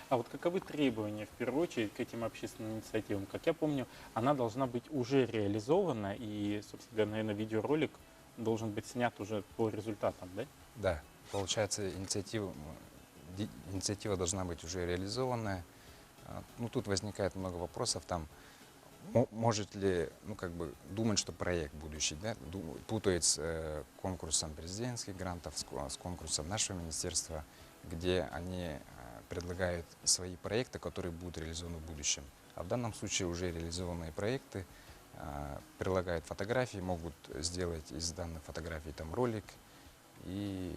А вот каковы требования, в первую очередь, к этим общественным инициативам? Как я помню, она должна быть уже реализована, и, собственно, наверное, видеоролик должен быть снят уже по результатам, да? Да, получается, инициатива должна быть уже реализованная. Ну, тут возникает много вопросов, там, может ли, думать, что проект будущий, да, путает с конкурсом президентских грантов, с конкурсом нашего министерства, где они предлагают свои проекты, которые будут реализованы в будущем. А в данном случае уже реализованные проекты прилагают фотографии, могут сделать из данных фотографий там ролик. И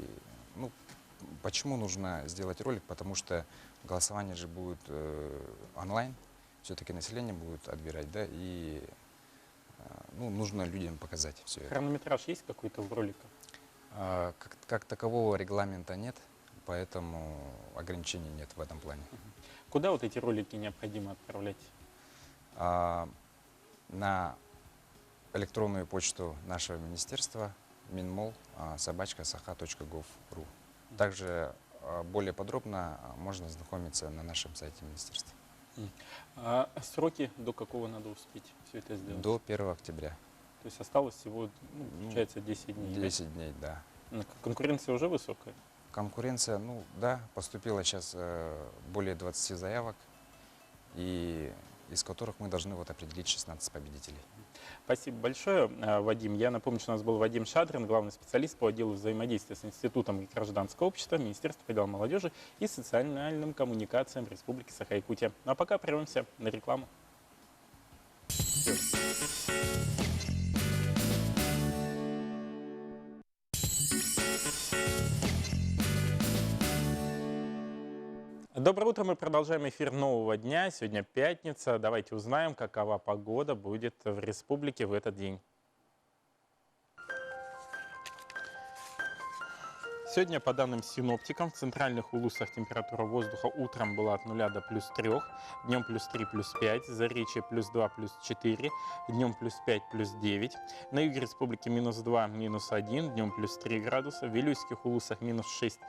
почему нужно сделать ролик? Потому что голосование же будет онлайн, все-таки население будет отбирать, да, и нужно людям показать все это. Хронометраж есть какой-то в роликах? Как такового регламента нет, поэтому ограничений нет в этом плане. Куда вот эти ролики необходимо отправлять? На электронную почту нашего министерства minmol@saha.gov.ru. Также более подробно можно ознакомиться на нашем сайте министерства. А сроки до какого надо успеть все это сделать? До 1 октября. То есть осталось всего, получается, 10 дней. 10 дней, да. Конкуренция уже высокая? Конкуренция, да, поступило сейчас более 20 заявок, и из которых мы должны определить 16 победителей. Спасибо большое, Вадим. Я напомню, что у нас был Вадим Шадрин, главный специалист по отделу взаимодействия с Институтом гражданского общества, Министерства по делам молодежи и социальным коммуникациям Республики Саха-Якутия. Ну а пока прервемся на рекламу. Доброе утро, мы продолжаем эфир нового дня. Сегодня пятница. Давайте узнаем, какова погода будет в республике в этот день. Сегодня, по данным синоптикам, в центральных улусах температура воздуха утром была от 0 до +3, днем +3, +5, Заречье +2, +4, днем +5, +9. На юге республики -2, -1, днем +3 градуса. В Вилюйских улусах -6,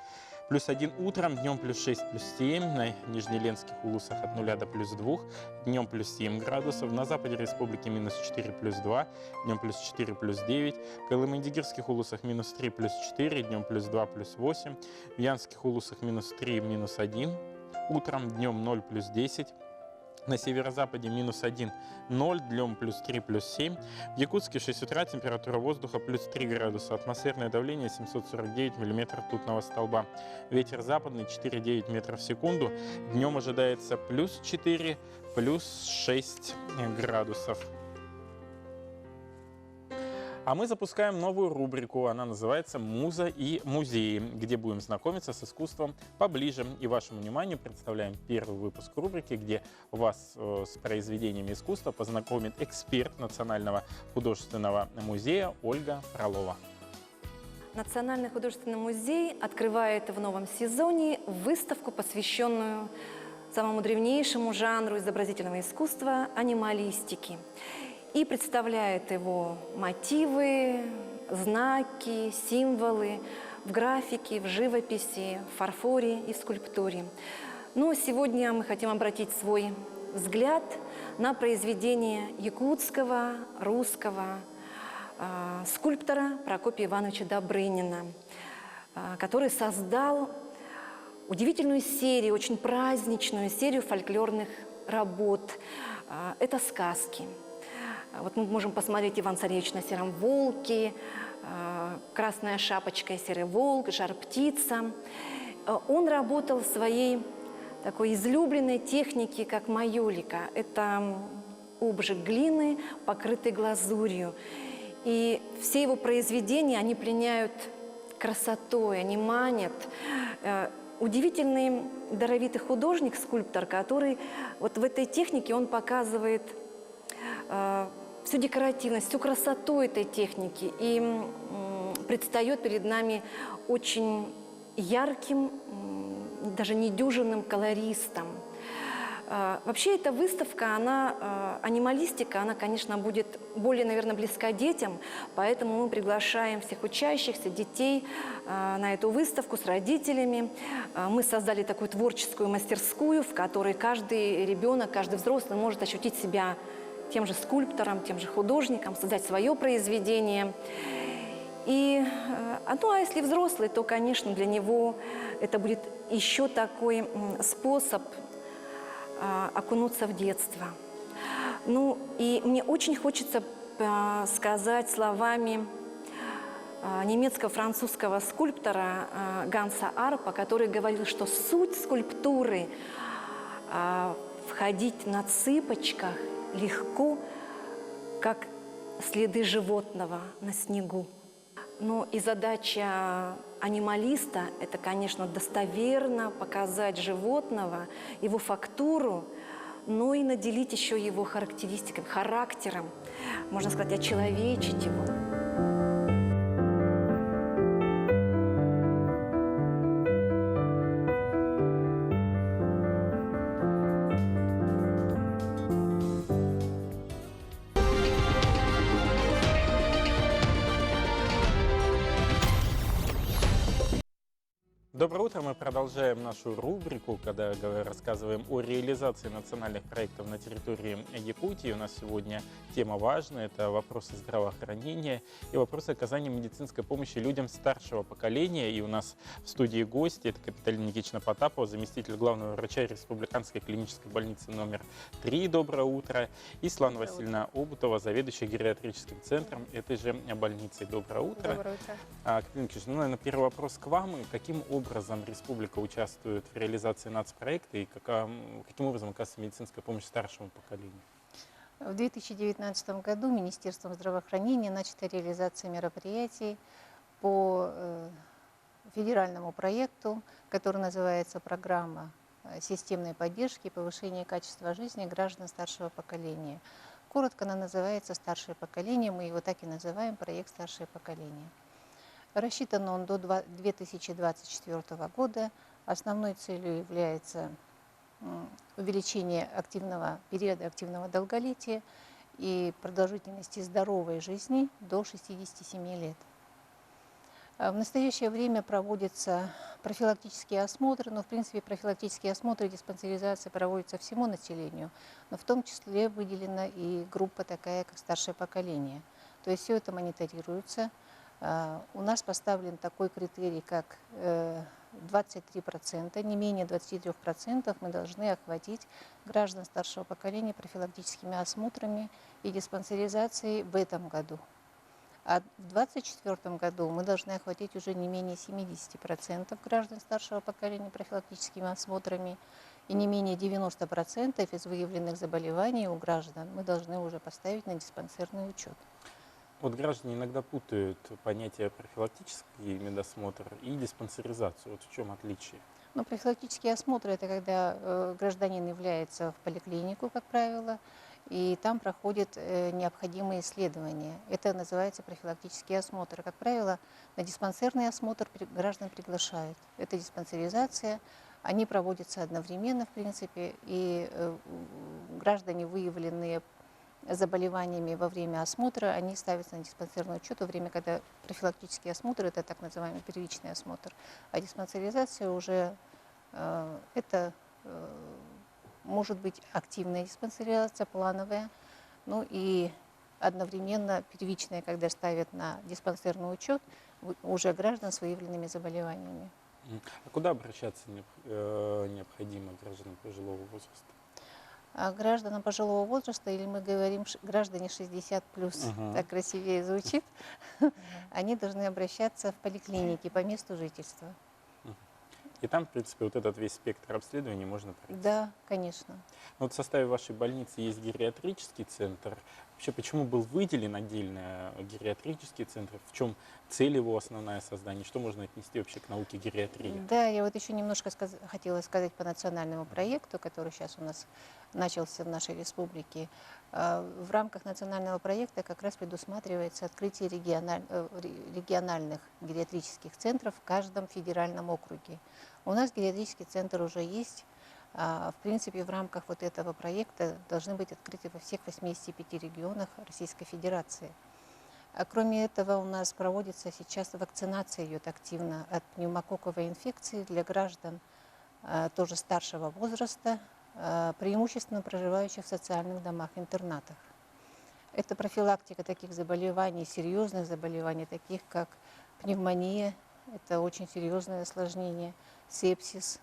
+1 утром, днем +6, +7. На Нижнеленских улусах от 0 до +2, днем +7 градусов. На западе республики -4, +2, днем +4, +9. В Калымын-Дигирских улусах -3, +4, днем +2, +8. В Янских улусах -3, -1. Утром, днем 0, +10. На северо-западе -1, 0, днем +3, +7. В Якутске в 6 утра температура воздуха +3 градуса. Атмосферное давление 749 миллиметров ртутного столба. Ветер западный 4,9 метров в секунду. Днем ожидается +4, +6 градусов. А мы запускаем новую рубрику, она называется «Муза и музеи», где будем знакомиться с искусством поближе. И вашему вниманию представляем первый выпуск рубрики, где вас с произведениями искусства познакомит эксперт Национального художественного музея Ольга Фролова. Национальный художественный музей открывает в новом сезоне выставку, посвященную самому древнейшему жанру изобразительного искусства – анималистике. И представляет его мотивы, знаки, символы в графике, в живописи, в фарфоре и в скульптуре. Но сегодня мы хотим обратить свой взгляд на произведение якутского, русского скульптора Прокопия Ивановича Добрынина, который создал удивительную серию, очень праздничную серию фольклорных работ. Это сказки. Вот мы можем посмотреть «Иван-царевич на сером волке», «Красная шапочка и серый волк», «Жар-птица». Он работал в своей такой излюбленной технике, как майолика. Это обжиг глины, покрытый глазурью. И все его произведения, они пленяют красотой, они манят. Удивительный, даровитый художник, скульптор, который вот в этой технике он показывает всю декоративность, всю красоту этой техники. И предстает перед нами очень ярким, даже недюжинным колористом. Вообще эта выставка, анималистика, она, конечно, будет более, наверное, близка детям, поэтому мы приглашаем всех учащихся, детей на эту выставку с родителями. Мы создали такую творческую мастерскую, в которой каждый ребенок, каждый взрослый может ощутить себя тем же скульптором, тем же художником, создать свое произведение. И, а если взрослый, то, конечно, для него это будет еще такой способ окунуться в детство. Ну, и мне очень хочется сказать словами немецко-французского скульптора Ганса Арпа, который говорил, что суть скульптуры входить на цыпочках легко, как следы животного на снегу. Ну и задача анималиста – это, конечно, достоверно показать животного, его фактуру, но и наделить еще его характеристиками, характером, можно сказать, очеловечить его. Доброе утро. Мы продолжаем нашу рубрику, когда рассказываем о реализации национальных проектов на территории Якутии. У нас сегодня тема важная. Это вопросы здравоохранения и вопросы оказания медицинской помощи людям старшего поколения. И у нас в студии гости. Это Капиталина Никитична Потапова, заместитель главного врача Республиканской клинической больницы номер 3. Доброе утро. И Светлана Васильевна Обутова, заведующая гериатрическим центром этой же больницы. Доброе утро. Доброе утро. Капиталина Никитична, наверное, первый вопрос к вам. Каким образом республика участвует в реализации нацпроекта и каким образом оказывается медицинская помощь старшему поколению? В 2019 году Министерством здравоохранения начата реализация мероприятий по федеральному проекту, который называется «Программа системной поддержки и повышения качества жизни граждан старшего поколения». Коротко она называется «Старшее поколение», мы его так и называем, проект «Старшее поколение». Рассчитан он до 2024 года. Основной целью является увеличение периода активного долголетия и продолжительности здоровой жизни до 67 лет. В настоящее время проводятся профилактические осмотры, но в принципе профилактические осмотры и диспансеризация проводятся всему населению, но в том числе выделена и группа такая, как старшее поколение. То есть все это мониторируется. У нас поставлен такой критерий, как 23%, не менее 23% мы должны охватить граждан старшего поколения профилактическими осмотрами и диспансеризацией в этом году. А в 2024 году мы должны охватить уже не менее 70% граждан старшего поколения профилактическими осмотрами и не менее 90% из выявленных заболеваний у граждан мы должны уже поставить на диспансерный учет. Вот граждане иногда путают понятие профилактический медосмотр и диспансеризацию. Вот в чем отличие? Ну, профилактические осмотры – это когда гражданин является в поликлинику, как правило, и там проходят необходимые исследования. Это называется профилактический осмотр. Как правило, на диспансерный осмотр граждан приглашают. Это диспансеризация. Они проводятся одновременно, в принципе, и граждане, выявленные заболеваниями во время осмотра, они ставятся на диспансерный учет во время, когда профилактический осмотр – это так называемый первичный осмотр, а диспансеризация уже это может быть активная диспансеризация, плановая, ну и одновременно первичная, когда ставят на диспансерный учет уже граждан с выявленными заболеваниями. А куда обращаться необходимо гражданам пожилого возраста? А гражданам пожилого возраста, или мы говорим граждане 60+, так красивее звучит, они должны обращаться в поликлинике по месту жительства. И там, в принципе, вот этот весь спектр обследований можно пройти? Да, конечно. Но вот в составе вашей больницы есть гериатрический центр. Вообще, почему был выделен отдельно гериатрический центр? В чем цель его основное создание? Что можно отнести вообще к науке гериатрии? Да, я вот еще немножко хотела сказать по национальному проекту, который сейчас у нас начался в нашей республике. В рамках национального проекта как раз предусматривается открытие региональных гериатрических центров в каждом федеральном округе. У нас гериатрический центр уже есть. В принципе, в рамках вот этого проекта должны быть открыты во всех 85 регионах Российской Федерации. Кроме этого, у нас проводится сейчас вакцинация, идет активно от пневмококковой инфекции для граждан тоже старшего возраста, преимущественно проживающих в социальных домах-интернатах. Это профилактика таких заболеваний, серьезных заболеваний, таких как пневмония, это очень серьезное осложнение, сепсис,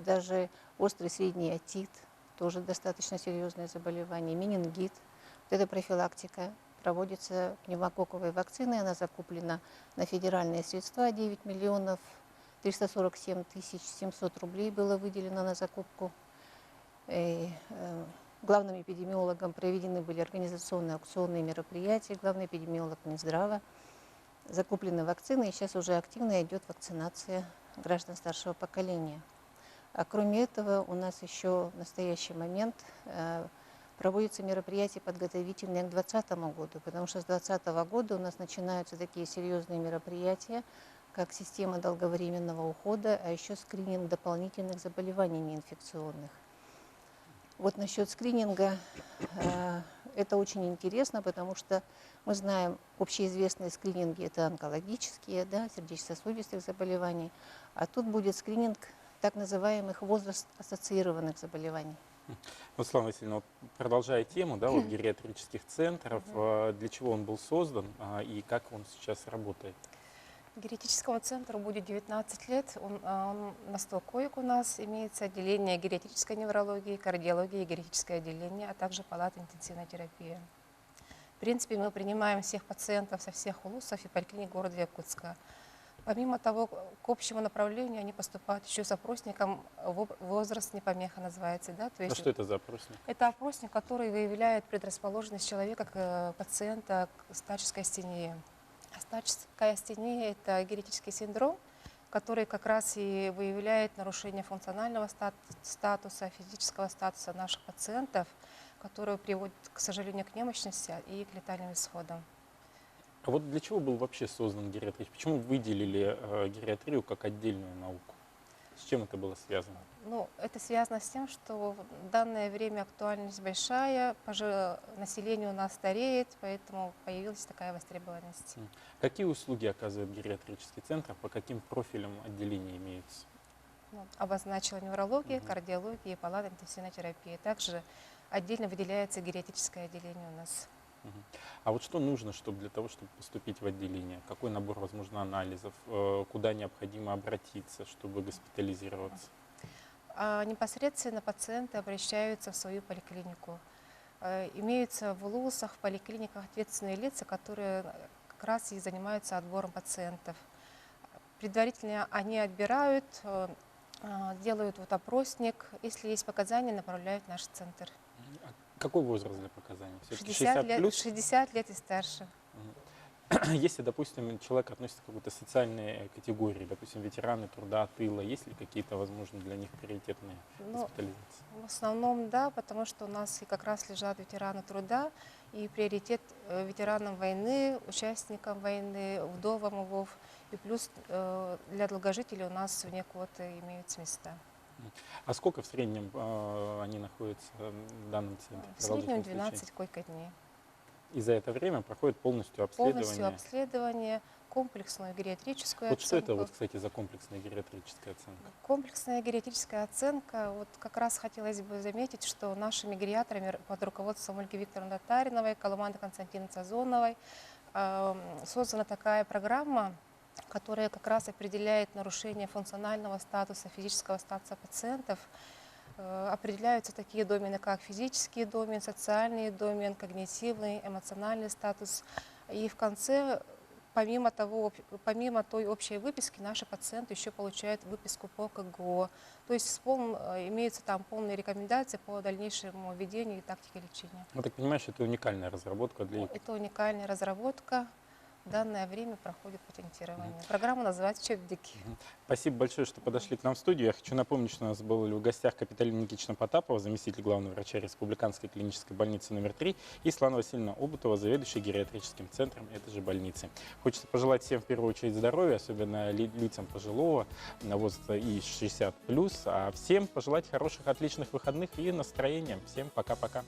даже острый средний отит, тоже достаточно серьезное заболевание, менингит. Вот эта профилактика проводится пневмококковой вакциной, она закуплена на федеральные средства, 9 миллионов 347 тысяч 700 рублей было выделено на закупку. Главным эпидемиологом проведены были организационные аукционные мероприятия, главный эпидемиолог Минздрава. Закуплены вакцины, и сейчас уже активно идет вакцинация граждан старшего поколения. А кроме этого, у нас еще в настоящий момент проводятся мероприятия подготовительные к 2020 году, потому что с 2020 года у нас начинаются такие серьезные мероприятия, как система долговременного ухода, а еще скрининг дополнительных заболеваний неинфекционных. Вот насчет скрининга, это очень интересно, потому что мы знаем, общеизвестные скрининги – это онкологические, да, сердечно-сосудистых заболеваний, а тут будет скрининг так называемых возраст-ассоциированных заболеваний. Руслана Васильевна, продолжая тему, да, вот гериатрических центров, для чего он был создан и как он сейчас работает? Гериатрическому центру будет 19 лет. Он на 100 коек у нас имеется отделение гериатрической неврологии, кардиологии, гериатрическое отделение, а также палата интенсивной терапии. В принципе, мы принимаем всех пациентов со всех улусов и поликлиник города Якутска. Помимо того, к общему направлению они поступают еще с опросником «Возраст не помеха» называется. Да? То есть что это за опросник? Это опросник, который выявляет предрасположенность человека, пациента к старческой астении. Старческая астения – это генетический синдром, который как раз и выявляет нарушение функционального статуса, физического статуса наших пациентов, которые приводят, к сожалению, к немощности и к летальным исходам. А вот для чего был вообще создан гериатрия? Почему выделили гериатрию как отдельную науку? С чем это было связано? Ну, это связано с тем, что в данное время актуальность большая, население у нас стареет, поэтому появилась такая востребованность. Какие услуги оказывает гериатрический центр, по каким профилям отделения имеются? Ну, обозначила неврология, кардиология и палата интенсивной терапии. Также отдельно выделяется гериатрическое отделение у нас. А вот что нужно, для того, чтобы поступить в отделение? Какой набор, возможно, анализов? Куда необходимо обратиться, чтобы госпитализироваться? Непосредственно пациенты обращаются в свою поликлинику. Имеются в улусах, в поликлиниках ответственные лица, которые как раз и занимаются отбором пациентов. Предварительно они отбирают, делают вот опросник. Если есть показания, направляют в наш центр. Какой возраст для показаний? 60 лет и старше. Если, допустим, человек относится к какой-то социальной категории, допустим, ветераны труда, тыла, есть ли какие-то, возможно, для них приоритетные госпитализации? В основном, да, потому что у нас и как раз лежат ветераны труда, и приоритет ветеранам войны, участникам войны, вдовам ВОВ, и плюс для долгожителей у нас вне квоты имеются места. А сколько в среднем они находятся в данном центре? В среднем 12 койко-дней. И за это время проходит полностью обследование? Полностью обследование, комплексную гериатрическую оценку. Вот что это, кстати, за комплексная гериатрическая оценка? Комплексная гериатрическая оценка, вот как раз хотелось бы заметить, что нашими гериатрами под руководством Ольги Викторовны Татариновой, Коломанды Константины Сазоновой создана такая программа, которая как раз определяет нарушение функционального статуса, физического статуса пациентов. Определяются такие домены, как физический домен, социальный домен, когнитивный, эмоциональный статус. И в конце, помимо той общей выписки, наши пациенты еще получают выписку по КГО. То есть имеются там полные рекомендации по дальнейшему ведению и тактике лечения. Я так понимаю, что это уникальная разработка для Якутска? Это уникальная разработка. в данное время проходит патентирование. Программа называется «Чебдики». Спасибо большое, что подошли к нам в студию. Я хочу напомнить, что у нас был в гостях Капиталина Никитична Потапова, заместитель главного врача Республиканской клинической больницы номер 3, и Светлана Васильевна Обутова, заведующая гериатрическим центром этой же больницы. Хочется пожелать всем в первую очередь здоровья, особенно людям пожилого возраста и 60+, а всем пожелать хороших, отличных выходных и настроения. Всем пока-пока.